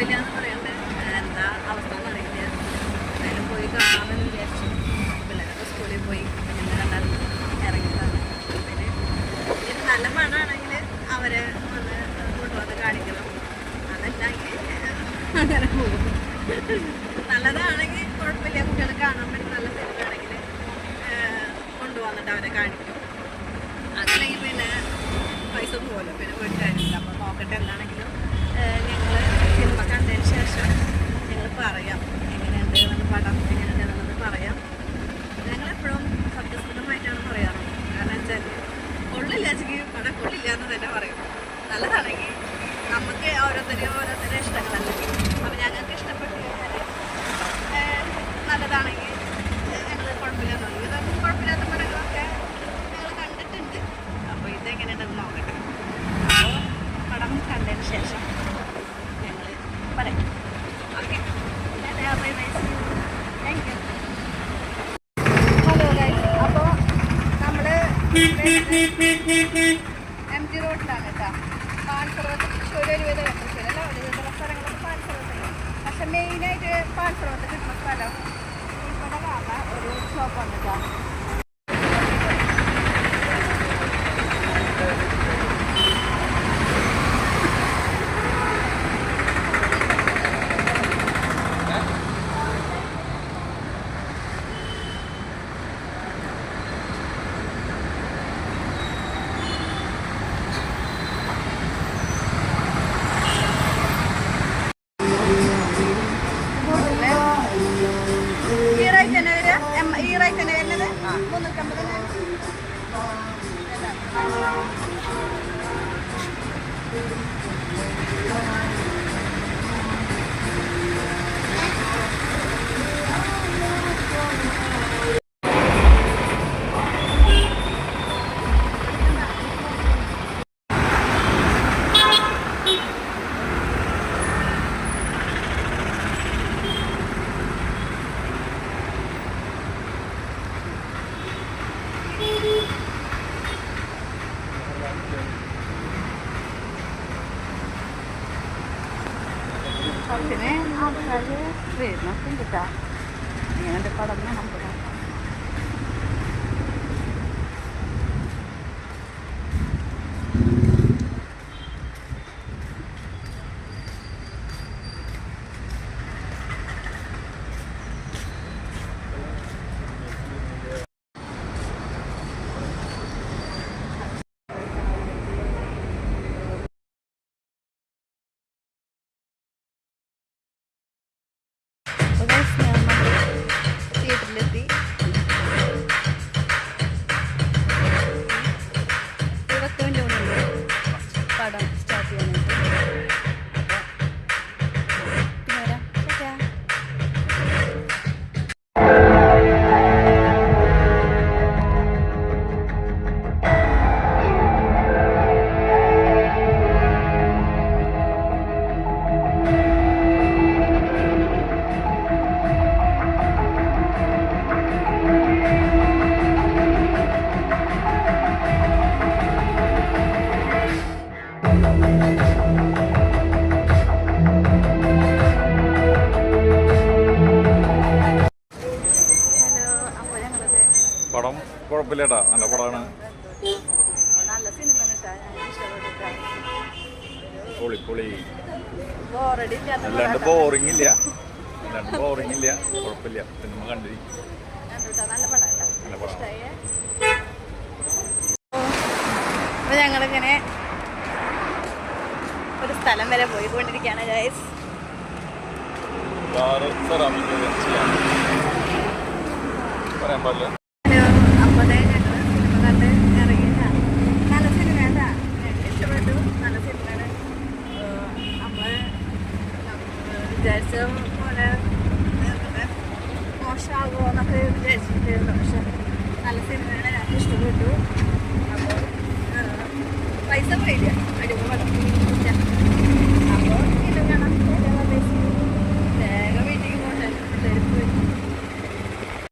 കുഴപ്പമില്ല എന്ന് പറയുന്നത് എന്താ അവസ്ഥ എന്ന് അറിയില്ല. എന്തായാലും പോയി കാണാമെന്ന് വിചാരിച്ചു. പിള്ളേരൊക്കെ സ്കൂളിൽ പോയി പിന്നെ കണ്ടാൽ ഇറങ്ങിയതാണ്. പിന്നെ ഇത് നല്ല മണമാണെങ്കിൽ അവരെ വന്ന് കൊണ്ടുവന്ന് കാണിക്കണം. അതല്ലെങ്കിൽ അങ്ങനെ പോകും. നല്ലതാണെങ്കിൽ കുഴപ്പമില്ല, കുട്ടികൾ കാണാൻ പറ്റും. നല്ല സിനിമയാണെങ്കിൽ കൊണ്ടുവന്നിട്ട് അവരെ കാണിക്കും. അതല്ലെങ്കിൽ പിന്നെ പൈസ പോകുമല്ലോ, പിന്നെ പോയിട്ട് കാര്യമില്ല. അപ്പോൾ നോക്കട്ടെ. എന്താണെങ്കിലും ഞങ്ങൾ സിനിമ കണ്ടതിന് ശേഷം ഞങ്ങൾ പറയാം എങ്ങനെയുണ്ട് എന്നത്, പടം എങ്ങനെയുണ്ട് എന്നുള്ളത് പറയാം. ഞങ്ങളെപ്പോഴും സത്യസന്ധമായിട്ടാണ് പറയാറ്. കാരണം വെച്ചാൽ കൊള്ളില്ല വെച്ചെങ്കിൽ പടം കൊള്ളില്ല എന്ന് തന്നെ പറയും. നല്ലതാണെങ്കിൽ നമുക്ക് ഓരോരുത്തരുടെ ഇഷ്ടങ്ങളല്ലേ. അപ്പോൾ ഞങ്ങൾക്ക് ഇഷ്ടപ്പെട്ട് കഴിഞ്ഞാൽ നല്ലതാണെങ്കിൽ ഞങ്ങൾ കുഴപ്പമില്ലാന്ന് പറയും. ഇതൊക്കെ കുഴപ്പമില്ലാത്ത പടങ്ങളൊക്കെ ഞങ്ങൾ കണ്ടിട്ടുണ്ട്. അപ്പോൾ ഇതെങ്ങനെയുണ്ടെന്ന് നോക്കട്ടെ. അപ്പോൾ പടം കണ്ടതിന് ശേഷം ഞങ്ങൾ പറയാം. Okay, thank you. Hello guys, അപ്പോൾ നമ്മൾ MG റോഡിലാണ് കേട്ടോ. പാൽസർവത്ത് തൃശ്ശൂർ ഒരുവിധ തൃശ്ശൂർ അല്ല, ഒരുവിധ സ്ഥലങ്ങളൊക്കെ പാൽസർവത്തുണ്ട്. പക്ഷെ മെയിനായിട്ട് പാൽസർവത്ത് കിട്ടുന്ന സ്ഥലം ഇവിടെ കാണാൻ ഒരു ഷോപ്പാണ് കേട്ടോ. ഈ റൈറ്റ് തന്നെ വരുന്നത് 350. പിന്നെ ആൾക്കാർ വരുന്നൊക്കെ ഉണ്ട് കേട്ടോ. ഇങ്ങനെ പടം നമുക്ക് നോക്കാം. തിയേറ്ററിലെത്തി. 20 മിനിറ്റ് കൊണ്ടുണ്ട് പടം സ്റ്റാർട്ട് ചെയ്യാനായിട്ട്. പിന്നെ വരാം. പടം കുഴപ്പമില്ലേട്ടാ, നല്ല പടമാണ്. നല്ല സിനിമ പൊളി പൊളി. ബോറടില്ല, ബോറിംഗ് ഇല്ല, കുഴപ്പമില്ല. സിനിമ കണ്ടിരിക്കും. നല്ല പടം. അപ്പോൾ ഞങ്ങളിങ്ങനെ ഒരു സ്ഥലം വരെ പോയിക്കൊണ്ടിരിക്കുകയാണ് ഗൈസ്. പറയാൻ പാടില്ല. അപ്പോൾ ഞങ്ങൾ സിനിമ കണ്ട് ഇറങ്ങിയിട്ടാ. നല്ല സിനിമയാട്ടാ, ഞങ്ങൾക്ക് ഇഷ്ടപ്പെട്ടു. നല്ല സിനിമയാണ്. നമ്മൾ വിചാരിച്ച പോലെ മോശമാകുമോ എന്നൊക്കെ വിചാരിച്ചിട്ടുണ്ടായിരുന്നു. പക്ഷെ നല്ല സിനിമയാണ്, ഞങ്ങൾക്ക് ഇഷ്ടപ്പെട്ടു. അപ്പോൾ പൈസ പോയില്ല.